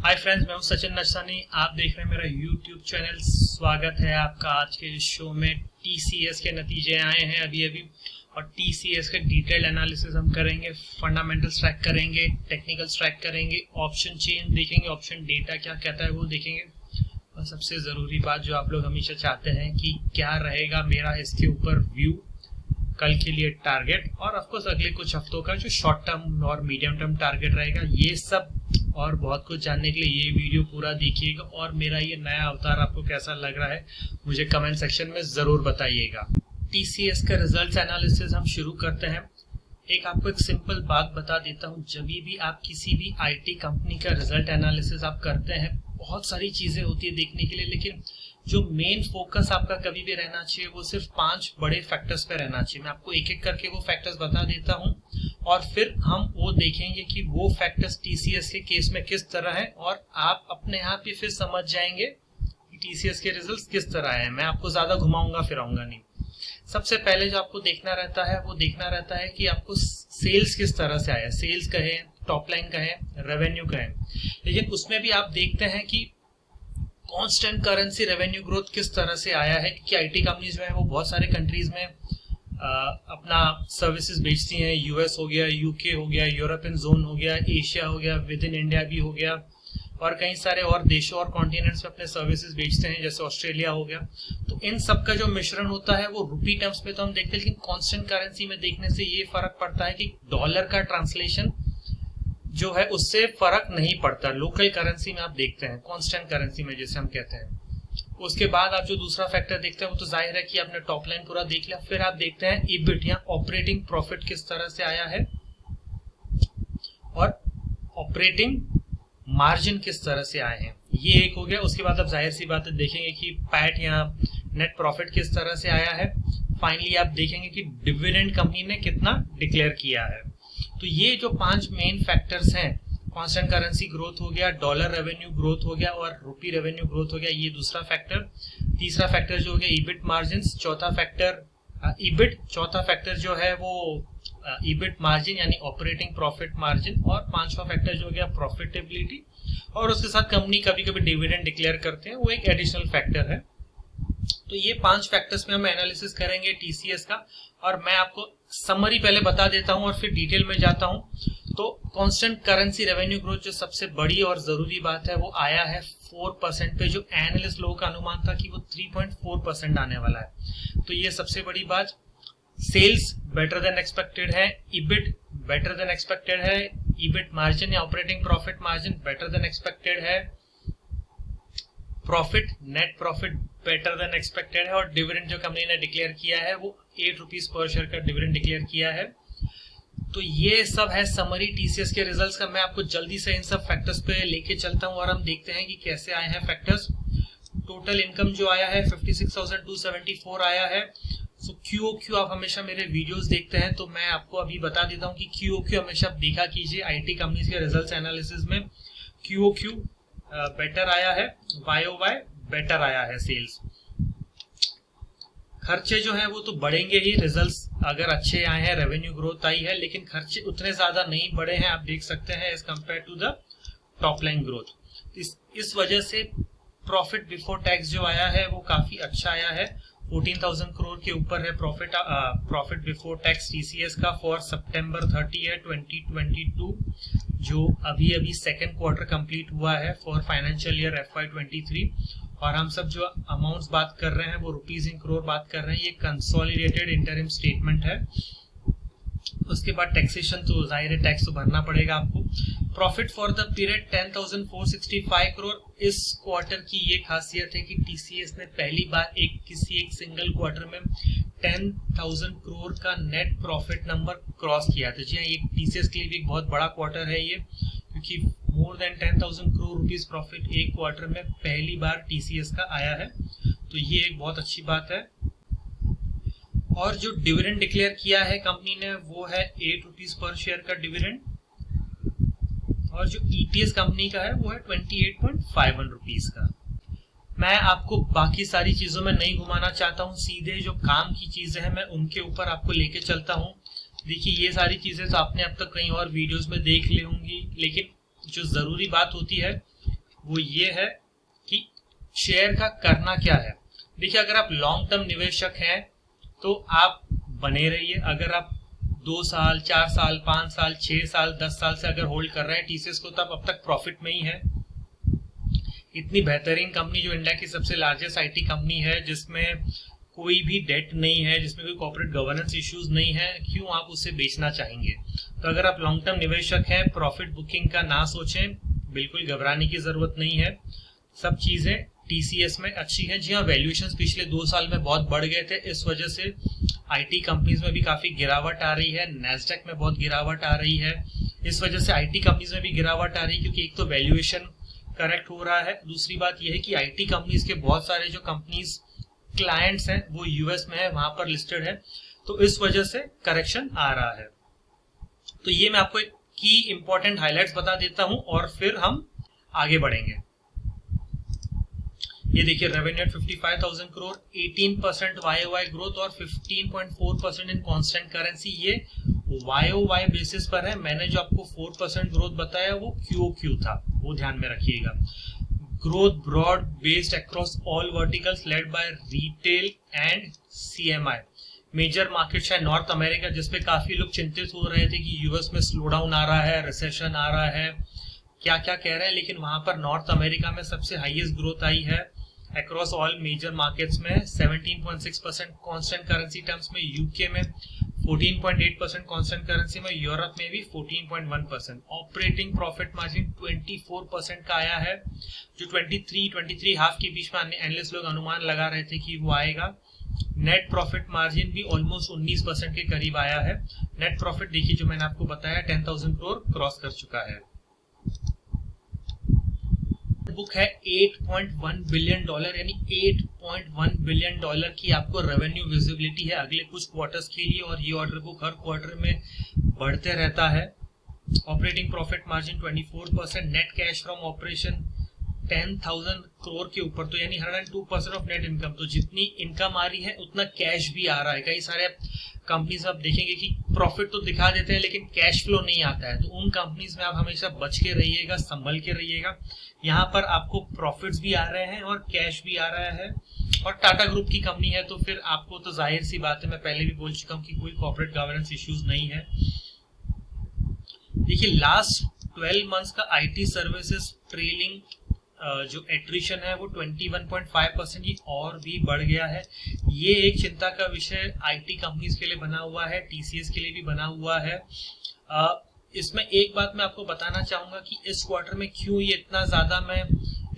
Hi friends, मैं हूं सचिन नचसानी। आप देख रहे हैं मेरा यूट्यूब चैनल। स्वागत है आपका आज के शो में। टीसीएस के नतीजे आए हैं अभी अभी और टीसीएस का डिटेल्ड एनालिसिस हम करेंगे। फंडामेंटल्स ट्रैक करेंगे, टेक्निकल्स ट्रैक करेंगे, ऑप्शन चेन देखेंगे, ऑप्शन डेटा क्या कहता है वो देखेंगे। और सबसे ज़रूरी बात जो आप लोग हमेशा चाहते हैं कि क्या रहेगा मेरा इसके ऊपर व्यू, कल के लिए टारगेट और ऑफकोर्स अगले कुछ हफ्तों का जो शॉर्ट टर्म और मीडियम टर्म टारगेट रहेगा, ये सब और बहुत कुछ जानने के लिए ये वीडियो पूरा देखिएगा। और मेरा ये नया अवतार आपको कैसा लग रहा है मुझे कमेंट सेक्शन में ज़रूर बताइएगा। टीसीएस का रिजल्ट्स एनालिसिस हम शुरू करते हैं। आपको एक सिंपल बात बता देता हूँ, जब भी आप किसी भी आईटी कंपनी का रिजल्ट एनालिसिस आप करते हैं, बहुत सारी चीज़ें होती है देखने के लिए, लेकिन जो मेन फोकस आपका कभी भी रहना चाहिए वो सिर्फ 5 बड़े फैक्टर्स पे रहना चाहिए। मैं आपको एक एक करके वो फैक्टर्स बता देता हूँ और फिर हम वो देखेंगे कि वो फैक्टर्स टीसीएस के केस में किस तरह है और आप अपने आप ही फिर समझ जाएंगे कि टीसीएस के रिजल्ट्स किस तरह है। मैं आपको ज्यादा घुमाऊंगा फिराऊंगा नहीं। सबसे पहले जो आपको देखना रहता है वो देखना रहता है कि आपको सेल्स किस तरह से आया। सेल्स कहे, टॉप लाइन कहे, रेवेन्यू कहे, लेकिन उसमें भी आप देखते हैं कि कांस्टेंट करेंसी रेवेन्यू ग्रोथ किस तरह से आया है, क्योंकि आईटी कंपनीज जो है वो बहुत सारे कंट्रीज में अपना सर्विसेज बेचती हैं। यूएस हो गया, यूके हो गया, यूरोपियन जोन हो गया, एशिया हो गया, विद इन इंडिया भी हो गया और कई सारे और देशों और कॉन्टिनेंट्स में अपने सर्विसेज बेचते हैं, जैसे ऑस्ट्रेलिया हो गया। तो इन सब का जो मिश्रण होता है वो रुपी टर्म्स में तो हम देखते हैं, लेकिन कांस्टेंट करेंसी में देखने से ये फर्क पड़ता है कि डॉलर का ट्रांसलेशन जो है उससे फर्क नहीं पड़ता। लोकल करेंसी में आप देखते हैं, कांस्टेंट करेंसी में जैसे हम कहते हैं। उसके बाद आप जो दूसरा फैक्टर देखते हैं वो तो जाहिर है कि आपने टॉप लाइन पूरा देख लिया। फिर आप देखते हैं ईबिट या ऑपरेटिंग प्रॉफिट किस तरह से आया है और ऑपरेटिंग मार्जिन किस तरह से आए हैं, ये एक हो गया। उसके बाद आप जाहिर सी बात है देखेंगे कि पैट या नेट प्रॉफिट किस तरह से आया है। फाइनली आप देखेंगे कि डिविडेंड कंपनी ने कितना डिक्लेयर किया है। तो ये जो 5 मेन फैक्टर्स हैं, कांस्टेंट करेंसी ग्रोथ हो गया, डॉलर रेवेन्यू ग्रोथ हो गया और रुपी रेवेन्यू ग्रोथ हो गया, ये दूसरा फैक्टर। तीसरा फैक्टर जो हो गया ईबिट मार्जिन्स, चौथा फैक्टर ईबिट, चौथा फैक्टर जो है वो ईबिट मार्जिन यानी ऑपरेटिंग प्रॉफिट मार्जिन और पांचवा फैक्टर जो हो गया प्रॉफिटेबिलिटी। और उसके साथ कंपनी कभी कभी डिविडेंड डिक्लेयर करते हैं, वो एक एडिशनल फैक्टर है। तो ये 5 फैक्टर्स में हम एनालिसिस करेंगे टीसीएस का। और मैं आपको समरी पहले बता देता हूं और फिर डिटेल में जाता हूं। तो कांस्टेंट करेंसी रेवेन्यू ग्रोथ जो सबसे बड़ी और जरूरी बात है वो आया है 4% पे, जो एनालिस्ट लोगों का अनुमान था कि वो 3.4% आने वाला है। तो ये सबसे बड़ी बात। सेल्स बेटर देन एक्सपेक्टेड है, ईबिट बेटर देन एक्सपेक्टेड है, ईबिट मार्जिन या operating profit margin better than expected है, profit net profit better than expected है और डिविडेंड जो कंपनी ने डिक्लेयर किया है वो 8 रुपीज पर शेयर का डिविडेंड डिक्लेयर किया है। तो ये सब है समरी टीसीएस के रिजल्ट्स का। मैं आपको जल्दी से इन सब फैक्टर्स पे लेके चलता हूं और हम देखते हैं कि कैसे आए हैं फैक्टर्स। टोटल इनकम जो आया है 56,274 आया है। सो क्यूओक्यू आप हमेशा मेरे वीडियोस देखते हैं तो मैं आपको अभी बता देता हूं कि क्यूओक्यू हमेशा देखा कीजिए आईटी कंपनीज के रिजल्ट्स एनालिसिस में। क्यूओक्यू बेटर आया है, वाईओवाई बेटर आया है सेल्स। खर्चे जो है वो तो बढ़ेंगे ही, रिजल्ट्स अगर अच्छे आए हैं, रेवेन्यू ग्रोथ आई है, लेकिन खर्चे उतने ज्यादा नहीं बढ़े हैं, आप देख सकते हैं as compared to the top line growth. इस वजह से प्रॉफिट बिफोर टैक्स जो आया है वो काफी अच्छा आया है। 14,000 करोड़ के ऊपर है प्रॉफिट बिफोर टैक्स टीसीएस का फॉर सितंबर 30 2022, जो अभी अभी सेकेंड क्वार्टर कंप्लीट हुआ है फॉर फाइनेंशियल ईयर FY23। और हम सब जो अमाउंट्स बात कर रहे हैं वो रुपीज इन करोड़ बात कर रहे हैं। ये कंसोलिडेटेड इंटरिम स्टेटमेंट है। उसके बाद टैक्सेशन तो जाहिर है टैक्स तो भरना पड़ेगा आपको। Profit for the period 10,465 crore. इस क्वार्टर की ये खासियत है कि टीसीएस ने पहली बार किसी एक सिंगल क्वार्टर में 10,000 करोड़ का नेट प्रॉफिट नंबर क्रॉस किया था। जी हाँ, ये टीसीएस के लिए भी एक बहुत बड़ा क्वार्टर है ये, क्योंकि more than 10,000 crore rupees profit एक क्वार्टर में पहली बार टीसीएस का आया है। तो ये एक बहुत अच्छी बात है। और जो डिविडेंड डिक्लेयर किया है कंपनी ने वो है 8 रुपीज पर शेयर का डिविडेंड। और जो ईपीएस कंपनी का है वो है 28.51 रुपीज का। मैं आपको बाकी सारी चीजों में नहीं घुमाना चाहता हूँ, सीधे जो काम की चीजें हैं मैं उनके ऊपर आपको लेके चलता हूँ। देखिए ये सारी चीजें तो आपने अब तक कहीं और वीडियोस में देख ली होंगी, लेकिन जो जरूरी बात होती है वो ये है कि शेयर का करना क्या है। देखिए, अगर आप लॉन्ग टर्म निवेशक हैं तो आप बने रहिए। अगर आप 2 साल, 4 साल, 5 साल, 6 साल, 10 साल से अगर होल्ड कर रहे हैं टीसीएस को, तो आप अब तक प्रॉफिट में ही है। इतनी बेहतरीन कंपनी जो इंडिया की सबसे लार्जेस्ट आईटी कंपनी है, जिसमें कोई भी डेट नहीं है, जिसमें कोई कॉर्पोरेट गवर्नेंस इश्यूज नहीं है, क्यों आप उसे बेचना चाहेंगे? तो अगर आप लॉन्ग टर्म निवेशक हैं, प्रॉफिट बुकिंग का ना सोचें, बिल्कुल घबराने की जरूरत नहीं है। सब चीजें टीसीएस में अच्छी हैं। जी हाँ, वैल्यूएशंस पिछले 2 साल में बहुत बढ़ गए थे, इस वजह से आईटी कंपनीज में भी काफी गिरावट आ रही है। नैस्डैक में बहुत गिरावट आ रही है, इस वजह से आईटी कंपनीज में भी गिरावट आ रही है, क्योंकि एक तो वैल्यूएशन करेक्ट हो रहा है, दूसरी बात यह है कि आईटी कंपनीज के बहुत सारे जो कंपनीज क्लाइंट्स हैं वो यूएस में है, वहां पर लिस्टेड है, तो इस वजह से करेक्शन आ रहा है। तो ये मैं आपको एक की इंपॉर्टेंट हाइलाइट्स बता देता हूं और फिर हम आगे बढ़ेंगे। ये देखिए, रेवेन्यू 55,000 करोड़, 18% वाईओवाई ग्रोथ और 15.4% इन कांस्टेंट करेंसी। ये वाईओवाई बेसिस पर है। मैंने जो आपको 4% ग्रोथ बताया वो क्यूओक्यू था, वो ध्यान में रखिएगा। Growth broad based across all verticals led by retail and CMI. Major market है नॉर्थ अमेरिका, जिसपे काफी लोग चिंतित हो रहे थे कि यूएस में स्लो डाउन आ रहा है, रिसेशन आ रहा है, क्या क्या कह रहे हैं, लेकिन वहां पर नॉर्थ अमेरिका में सबसे हाईएस्ट ग्रोथ आई है अक्रॉस ऑल मेजर मार्केट्स में 17.6% कांस्टेंट करेंसी टर्म्स में, यूके में 14.8% कांस्टेंट करेंसी में, यूरोप में भी 14.1%। ऑपरेटिंग प्रॉफिट मार्जिन 24% का आया है, जो 23 हाफ के बीच में एनालिस्ट लोग अनुमान लगा रहे थे कि वो आएगा। नेट प्रॉफिट मार्जिन भी ऑलमोस्ट 19% के करीब आया है। नेट प्रॉफिट देखिए, जो मैंने आपको बताया 10,000 करोड़ क्रॉस कर चुका है। बुक है $8.1 बिलियन, यानी $8.1 बिलियन की आपको रेवेन्यू विजिबिलिटी है अगले कुछ क्वार्टर्स के लिए, और ये ऑर्डर बुक हर क्वार्टर में बढ़ते रहता है। Operating profit margin 24%, net cash from operation 10,000 crore के ऊपर, तो यानी 102% ऑफ नेट इनकम। तो जितनी इनकम आ रही है उतना कैश भी आ रहा है। कई सारे कंपनीज आप देखेंगे कि प्रॉफिट तो दिखा देते हैं लेकिन कैश फ्लो नहीं आता है, तो उन कंपनीज में आप हमेशा बच के रहिएगा, संभल के रहिएगा। यहाँ पर आपको प्रॉफिट्स भी आ रहे हैं और कैश भी आ रहा है, और टाटा ग्रुप की कंपनी है, तो फिर आपको तो जाहिर सी बात है, मैं पहले भी बोल चुका हूँ कि कोई कॉर्पोरेट गवर्नेंस इश्यूज नहीं है। देखिए, लास्ट 12 मंथ्स का आईटी सर्विसेज ट्रेलिंग जो एट्रिशन है वो 21.5% ही और भी बढ़ गया है। ये एक चिंता का विषय आईटी कंपनीज के लिए बना हुआ है, टीसीएस के लिए भी बना हुआ है। इसमें एक बात मैं आपको बताना चाहूंगा कि इस क्वार्टर में क्यों ये इतना ज्यादा मैं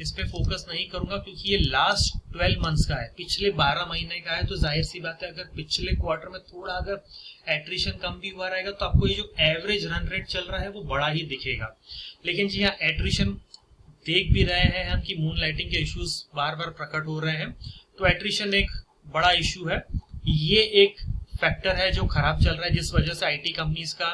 इस पे फोकस नहीं करूंगा, क्योंकि ये लास्ट 12 मंथ्स का है, पिछले 12 महीने का है। तो जाहिर सी बात है, अगर पिछले क्वार्टर में थोड़ा अगर एट्रिशन कम भी हुआ रहेगा तो आपको ये जो एवरेज रन रेट चल रहा है वो बड़ा ही दिखेगा। लेकिन जी हाँ, एट्रिशन देख भी रहे हैं हम कि मून लाइटिंग के इश्यूज बार बार प्रकट हो रहे हैं, तो एट्रिशन एक बड़ा इश्यू है। ये एक फैक्टर है जो खराब चल रहा है, जिस वजह से आईटी कंपनीज का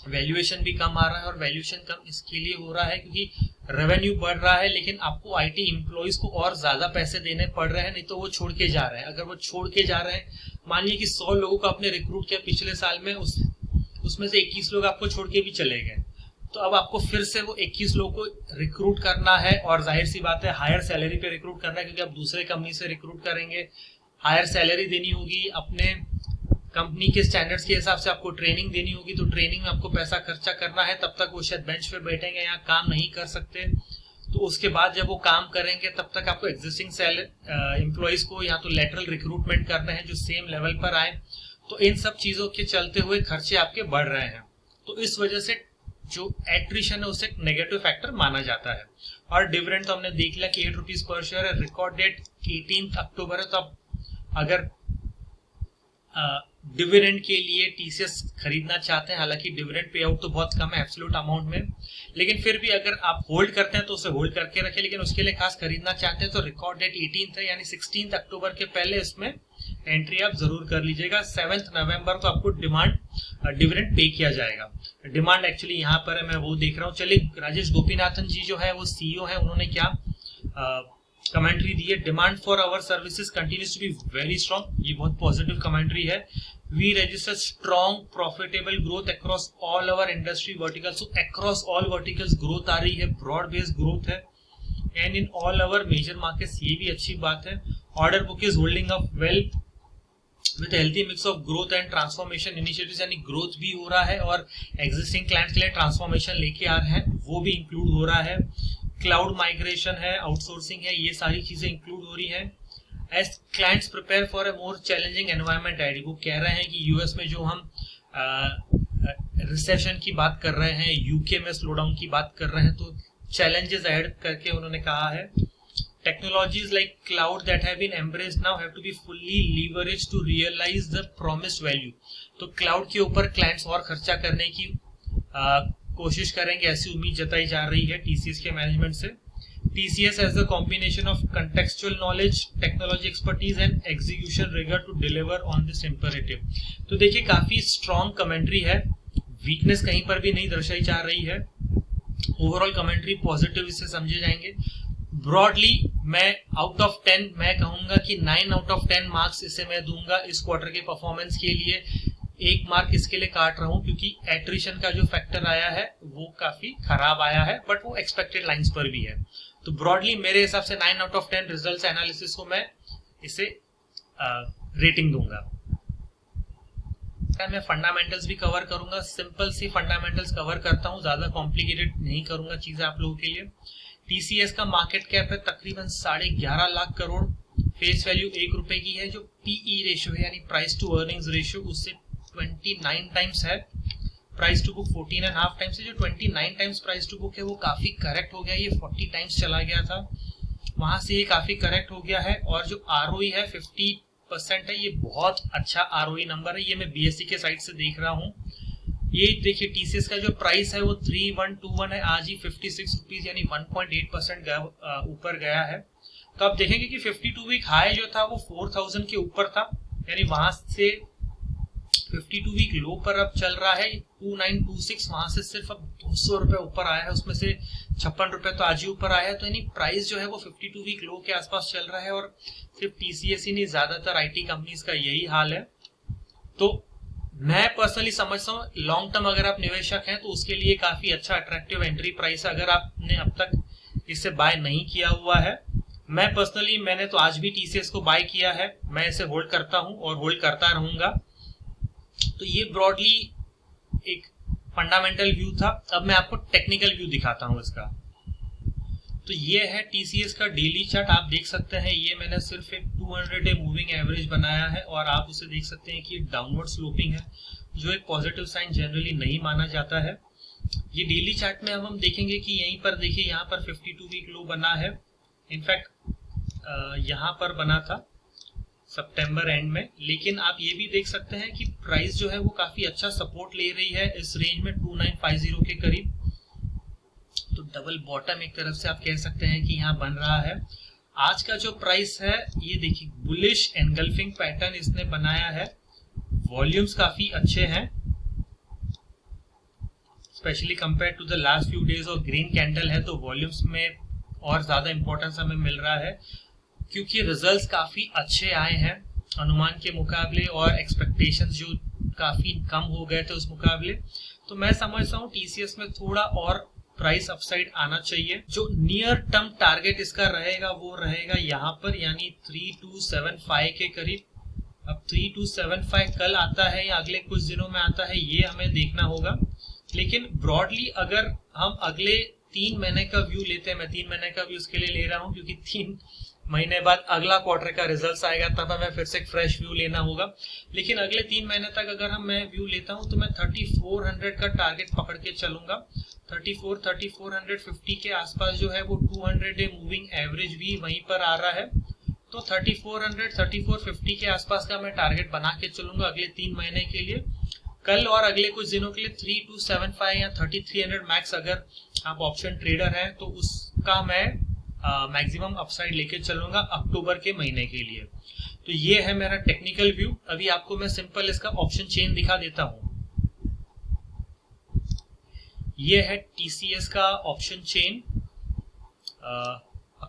वैल्यूएशन भी कम आ रहा है। और वैल्यूएशन कम इसके लिए हो रहा है क्योंकि रेवेन्यू बढ़ रहा है, लेकिन आपको आईटी एम्प्लॉइज को और ज्यादा पैसे देने पड़ रहे हैं, नहीं तो वो छोड़ के जा रहे हैं। अगर वो छोड़ के जा रहे हैं, मानिए कि 100 लोगों को आपने रिक्रूट किया पिछले साल में, उसमें से 21 लोग आपको छोड़ के भी चले गए, तो अब आपको फिर से वो 21 लोगों को रिक्रूट करना है, और जाहिर सी बात है हायर सैलरी पे रिक्रूट करना है, क्योंकि आप दूसरे कंपनी से रिक्रूट करेंगे, हायर सैलरी देनी होगी, अपने कंपनी के स्टैंडर्ड्स के हिसाब से आपको ट्रेनिंग देनी होगी, तो ट्रेनिंग में आपको पैसा खर्चा करना है, तब तक वो शायद बेंच पे बैठेंगे, यहाँ काम नहीं कर सकते। तो उसके बाद जब वो काम करेंगे तब तक आपको एग्जिस्टिंग एम्प्लॉइज को या तो लेटरल रिक्रूटमेंट करना है जो सेम लेवल पर आए। तो इन सब चीजों के चलते हुए खर्चे आपके बढ़ रहे हैं, तो इस वजह से जो एट्रिशन है उसे एक नेगेटिव फैक्टर माना जाता है। और डिविडेंड तो हमने देख लिया कि 8 रुपीज पर शेयर है, रिकॉर्ड डेट 18 अक्टूबर है, तो अब अगर डिविडेंड के लिए टीसीएस खरीदना चाहते हैं, हालांकि डिविडेंड पे आउट तो बहुत कम है एब्सोल्यूट अमाउंट में, लेकिन फिर भी अगर आप होल्ड करते हैं तो उसे होल्ड करके रखें, लेकिन उसके लिए खास खरीदना चाहते हैं तो रिकॉर्ड डेट 18 है, यानी 16 अक्टूबर के पहले इसमें एंट्री आप जरूर कर लीजिएगा। 7 नवंबर को आपको डिविडेंड पे किया जाएगा। डिमांड एक्चुअली यहाँ पर है, मैं वो देख रहा हूँ। चलिए, राजेश गोपीनाथन जी जो है वो सीईओ है, उन्होंने क्या कमेंट्री दी है। Demand for our services continues to be very strong, ये बहुत पॉजिटिव कमेंट्री है। we register strong profitable growth across all our industry verticals. So across all verticals growth आ रही है, broad based growth है, and in all our major markets, ये भी अच्छी बात है. Order book is holding up well with a healthy mix of growth and transformation initiatives. यानी growth भी हो रहा है और existing clients के लिए transformation लेके आ रहे हैं, वो भी include हो रहा है. Cloud migration है, outsourcing है, ये सारी चीजें include हो रही हैं. As clients prepare for a more challenging environment, वो कह रहे हैं कि यूएस में जो हम रिसेशन की बात कर रहे हैं, यूके में स्लोडाउन की बात कर रहे हैं, तो challenges ahead करके उन्होंने कहा है. Technologies like cloud that have been embraced now have to be fully leveraged to realize the promised value. तो cloud के ऊपर clients और खर्चा करने की कोशिश करेंगे, ऐसी उम्मीद जताई जा रही है TCS के मैनेजमेंट से. TCS has the combination of contextual knowledge, technology expertise and execution rigor to deliver on this imperative. तो देखिए काफी strong commentary है, weakness कहीं पर भी नहीं दर्शाई जा रही है. Overall commentary positive इसे समझे जाएंगे. Broadly मैं out of 10 मैं कहूंगा कि 9 out of 10 मार्क्स इसे मैं दूंगा इस क्वार्टर के परफॉर्मेंस के लिए. एक मार्क इसके लिए काट रहा हूं क्योंकि एट्रिशन का जो फैक्टर आया है वो काफी खराब आया है, बट वो एक्सपेक्टेड लाइंस पर भी है. तो ब्रॉडली मेरे हिसाब से 9 out of 10 रिजल्ट्स एनालिसिस को मैं इसे रेटिंग दूंगा. मैं फंडामेंटल्स भी कवर करूंगा, सिंपल सी फंडामेंटल्स कवर करता हूं, ज्यादा कॉम्प्लिकेटेड नहीं करूंगा चीजें आप लोगों के लिए. टीसीएस का मार्केट कैप है तकरीबन 11.5 लाख करोड़. फेस वैल्यू ₹1 की है. जो पीई रेशियो है यानी प्राइस टू अर्निंग्स रेशियो उससे 29 टाइम्स है. प्राइस टू बुक 14.5 टाइम्स है. जो 29 टाइम्स प्राइस टू बुक है वो काफी करेक्ट हो गया. ये 40 टाइम्स चला गया था, वहां से ये काफी करेक्ट हो गया है. और जो आरओई है 50% है. ये बहुत अच्छा आरओई नंबर है. ये मैं बीएससी के साइड से देख रहा हूँ. ये देखिए टीसीएस का जो प्राइस है वो 3121 है. आज ही 56 रुपीज यानी 1.8% ऊपर गया है. तो आप देखेंगे कि 52 वीक हाई जो था वो 4000 के ऊपर था, यानी वहां से 52 वीक लो पर अब चल रहा है 2926. वहां से सिर्फ अब 200 रुपए ऊपर आया है, उसमें से 56 रुपए तो आज ही ऊपर आया है. तो यानी प्राइस जो है वो 52 वीक लो के आसपास चल रहा है. और सिर्फ टीसीएस ही नहीं, ज्यादातर आईटी कंपनीज का यही हाल है. तो मैं पर्सनली समझता हूँ लॉन्ग टर्म अगर आप निवेशक हैं तो उसके लिए काफी अच्छा अट्रैक्टिव एंट्री प्राइस है. अगर आपने अब तक इसे बाय नहीं किया हुआ है, मैं पर्सनली मैंने तो आज भी टीसीएस को बाय किया है. मैं इसे होल्ड करता हूं और होल्ड करता रहूंगा. तो ये ब्रॉडली एक फंडामेंटल व्यू था. अब मैं आपको टेक्निकल व्यू दिखाता हूं इसका. तो ये है टीसीएस का डेली चार्ट. आप देख सकते हैं ये मैंने सिर्फ एक 200 डे मूविंग एवरेज बनाया है और आप उसे देख सकते हैं कि डाउनवर्ड स्लोपिंग है, जो एक पॉजिटिव साइन जनरली नहीं माना जाता है. ये डेली चार्ट में हम देखेंगे कि यहीं पर देखिए यहाँ पर 52 वीक लो बना है. इनफैक्ट यहाँ पर बना था सितंबर एंड में. लेकिन आप ये भी देख सकते हैं कि प्राइस जो है वो काफी अच्छा सपोर्ट ले रही है इस रेंज में 2950 के करीब. तो डबल बॉटम एक तरफ से आप कह सकते हैं कि यहाँ बन रहा है. आज का जो प्राइस है ये देखिए बुलिश एनगल्फिंग पैटर्न इसने बनाया है. वॉल्यूम्स काफी अच्छे हैं specially compared to the last few days. और ग्रीन कैंडल है तो वॉल्यूम्स में और ज्यादा इंपॉर्टेंस हमें मिल रहा है क्योंकि रिजल्ट्स काफी अच्छे आए हैं अनुमान के मुकाबले और एक्सपेक्टेशंस जो काफी कम हो गए थे उस मुकाबले. तो मैं समझता हूँ टीसीएस में थोड़ा और प्राइस अपसाइड आना चाहिए. जो नियर टर्म टारगेट इसका रहेगा वो रहेगा यहाँ पर यानी 3275 के करीब. अब 3275 कल आता है या अगले कुछ दिनों में आता है ये हमें देखना होगा. लेकिन ब्रॉडली अगर हम अगले 3 महीने का व्यू लेते हैं, मैं 3 महीने का व्यू इसके लिए ले रहा हूं क्योंकि 3 महीने बाद अगला क्वार्टर का रिजल्ट आएगा, तब हमें फिर से एक फ्रेश व्यू लेना होगा. लेकिन अगले 3 महीने तक अगर मैं व्यू लेता हूं तो मैं 3400 का टारगेट पकड़ के चलूंगा. 3450 के आसपास जो है वो 200 डे मूविंग एवरेज भी वहीं पर आ रहा है. तो 3450 के आसपास का मैं टारगेट बना के चलूंगा अगले 3 महीने के लिए. कल और अगले कुछ दिनों के लिए 3275 या 3300 मैक्स अगर आप ऑप्शन ट्रेडर हैं तो उसका मैं मैक्सिमम अपसाइड लेके चलूंगा अक्टूबर के महीने के लिए. तो ये है मेरा टेक्निकल व्यू. अभी आपको मैं सिंपल इसका ऑप्शन चेन दिखा देता हूं. ये है टीसीएस का ऑप्शन चेन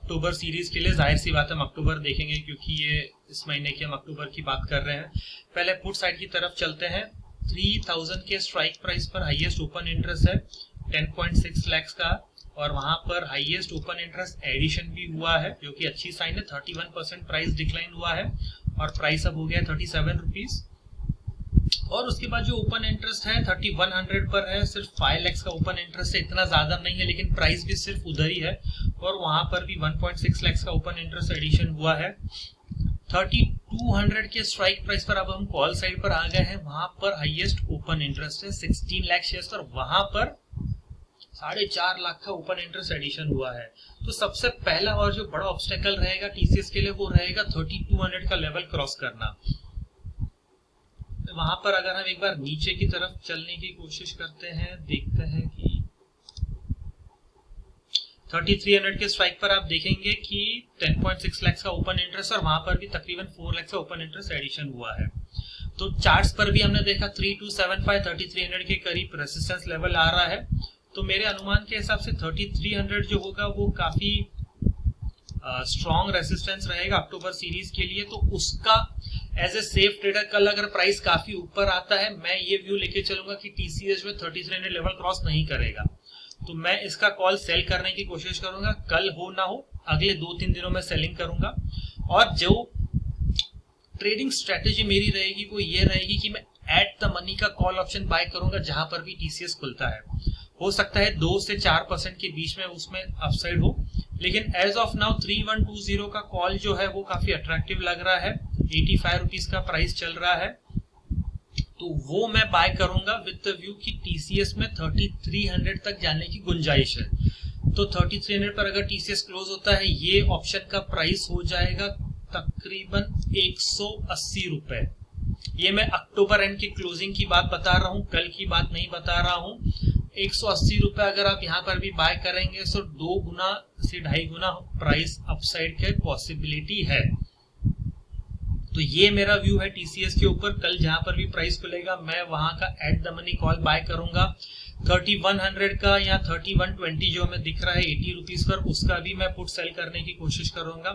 अक्टूबर सीरीज के लिए, जाहिर सी बात है हम अक्टूबर देखेंगे क्योंकि ये इस महीने की हम अक्टूबर की बात कर रहे हैं। पहले पुट साइड की तरफ चलते हैं। 3000 के स्ट्राइक प्राइस पर हाईएस्ट ओपन इंटरेस्ट है 10.6 लाख का, और वहां पर हाईएस्ट ओपन इंटरेस्ट एडिशन भी हुआ है जो कि अच्छी साइन है। 31% प्राइस डिक्लाइन हुआ है और प्राइस अब हो गया 37 रुपीज। और उसके बाद जो ओपन इंटरेस्ट है 3100 पर है, सिर्फ 5 लाख का ओपन इंटरेस्ट है, इतना ज्यादा नहीं है लेकिन प्राइस भी सिर्फ उधर ही है, और वहां पर भी 1.6 लाख का ओपन इंटरेस्ट एडिशन हुआ है। 3200 के स्ट्राइक प्राइस पर अब हम कॉल साइड पर आ गए हैं, वहां पर हाईएस्ट ओपन इंटरेस्ट है 16 लाख शेयर्स पर, वहां पर 4.5 लाख का ओपन इंटरेस्ट एडिशन हुआ है। तो सबसे पहला और जो बड़ा ऑब्स्टेकल रहेगा टीसीएस के लिए वो रहेगा 3200 का लेवल क्रॉस करना। वहां पर अगर हम एक बार नीचे की तरफ चलने की कोशिश करते हैं, देखते हैं कि 3300 के स्ट्राइक पर आप देखेंगे कि 10.6 लाख का ओपन इंटरेस्ट और वहां पर भी तकरीबन 4 लाख का ओपन इंटरेस्ट एडिशन हुआ है। तो चार्ट्स पर भी हमने देखा 3275 3300 के करीब रेसिस्टेंस लेवल आ रहा है। तो मेरे अनुमान के हिसाब से 3300 जो होगा वो काफी स्ट्रॉन्ग रेसिस्टेंस रहेगा अक्टूबर सीरीज के लिए। तो उसका एज ए सेफ ट्रेडर कल अगर प्राइस काफी ऊपर आता है, मैं ये व्यू लेके चलूंगा कि टीसीएस में 3300 लेवल क्रॉस नहीं करेगा, तो मैं इसका कॉल सेल करने की कोशिश करूंगा। कल हो ना हो अगले 2-3 दिनों में सेलिंग करूंगा। और जो ट्रेडिंग स्ट्रेटेजी मेरी रहेगी वो ये रहेगी कि मैं एट द मनी का कॉल ऑप्शन बाय करूंगा जहां पर भी टीसीएस खुलता है। हो सकता है 2 से 4% के बीच में उसमें अपसाइड हो, लेकिन एज ऑफ नाउ 3120 का कॉल जो है वो काफी अट्रैक्टिव लग रहा है। 85 रुपीज का प्राइस चल रहा है, तो वो मैं बाय करूंगा विद द व्यू कि टीसीएस में 3300 तक जाने की गुंजाइश है। तो 3300 पर अगर टीसीएस क्लोज होता है, ये ऑप्शन का प्राइस हो जाएगा तकरीबन 180 रुपए। ये मैं अक्टूबर एंड की क्लोजिंग की बात बता रहा हूं, कल की बात नहीं बता रहा हूं। 180 रुपए अगर आप यहाँ पर भी बाय करेंगे तो 2 गुना से 2.5 गुना प्राइस अपसाइड के पॉसिबिलिटी है। तो ये मेरा व्यू है टीसीएस के ऊपर। कल जहां पर भी प्राइस खुलेगा मैं वहां का at the money call buy करूंगा। 3100 का या 3120 जो हमें दिख रहा है 80 रुपीज पर, उसका भी मैं पुट सेल करने की कोशिश करूंगा।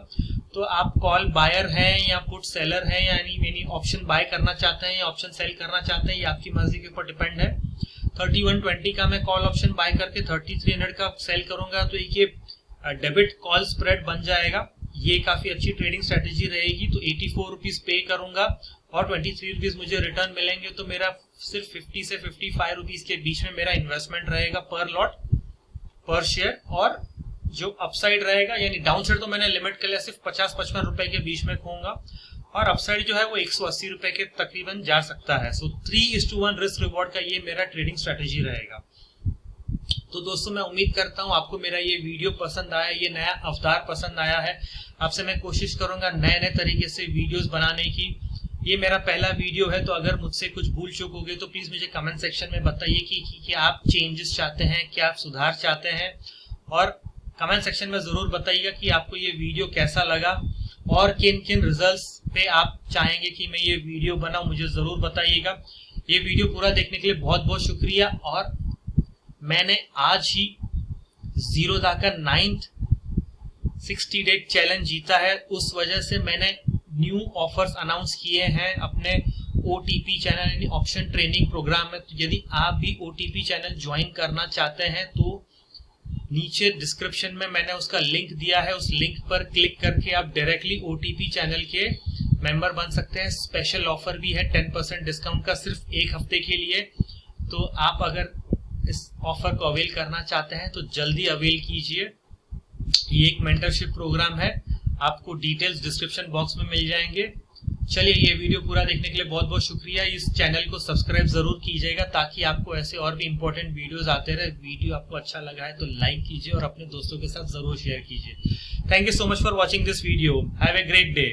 तो आप कॉल बायर हैं या पुट सेलर हैं, यानी ऑप्शन बाय करना चाहते हैं या ऑप्शन सेल करना चाहते हैं, ये आपकी मर्जी के ऊपर डिपेंड है। 3120 का मैं कॉल ऑप्शन बाय करके 3300 का सेल करूंगा, तो ये डेबिट कॉल स्प्रेड बन जाएगा। ये काफी अच्छी ट्रेडिंग स्ट्रेटेजी रहेगी। तो 84 रुपीज पे करूंगा और 23 रुपीज मुझे रिटर्न मिलेंगे, तो मेरा सिर्फ 50 से 55 रुपीज के बीच में मेरा इन्वेस्टमेंट रहेगा पर लॉट पर शेयर। और जो अपसाइड रहेगा, यानी डाउन साइड तो मैंने लिमिट कर लिया, सिर्फ 50-55 रुपए के बीच में खोऊंगा, और अपसाइड जो है वो 180 रुपए के तकरीबन जा सकता है। सो 3:1 रिस्क रिवॉर्ड का ये मेरा ट्रेडिंग स्ट्रेटेजी रहेगा। तो दोस्तों मैं उम्मीद करता हूं आपको मेरा ये वीडियो पसंद आया, ये नया अवतार पसंद आया है। आपसे मैं कोशिश करूंगा नए नए तरीके से वीडियोस बनाने की। ये मेरा पहला वीडियो है, तो अगर मुझसे कुछ भूल चूक हो गई तो प्लीज मुझे कमेंट सेक्शन में बताइए कि आप चेंजेस चाहते हैं, क्या आप सुधार चाहते हैं, और कमेंट सेक्शन में जरूर बताइएगा कि आपको ये वीडियो कैसा लगा और किन किन रिजल्ट्स पे आप चाहेंगे कि मैं ये वीडियो बनाऊं, मुझे जरूर बताइएगा। ये वीडियो पूरा देखने के लिए बहुत बहुत शुक्रिया। और मैंने आज ही जीरोधा का 9th 60 डे चैलेंज जीता है, उस वजह से मैंने न्यू ऑफर्स अनाउंस किए हैं अपने ओटीपी चैनल यानी ऑप्शन ट्रेनिंग प्रोग्राम में। तो यदि आप भी ओटीपी चैनल ज्वाइन करना चाहते हैं तो नीचे डिस्क्रिप्शन में मैंने उसका लिंक दिया है, उस लिंक पर क्लिक करके आप डायरेक्टली ओटीपी चैनल के मेंबर बन सकते हैं। स्पेशल ऑफर भी है 10% डिस्काउंट का सिर्फ 1 हफ्ते के लिए। तो आप अगर इस ऑफर को अवेल करना चाहते हैं तो जल्दी अवेल कीजिए। ये एक मेंटरशिप प्रोग्राम है, आपको डिटेल्स डिस्क्रिप्शन बॉक्स में मिल जाएंगे। चलिए, ये वीडियो पूरा देखने के लिए बहुत बहुत शुक्रिया। इस चैनल को सब्सक्राइब जरूर कीजिएगा ताकि आपको ऐसे और भी इंपॉर्टेंट वीडियोस आते रहे। वीडियो आपको अच्छा लगा है तो लाइक कीजिए और अपने दोस्तों के साथ जरूर शेयर कीजिए। Thank you so much for watching this video. Have a great day.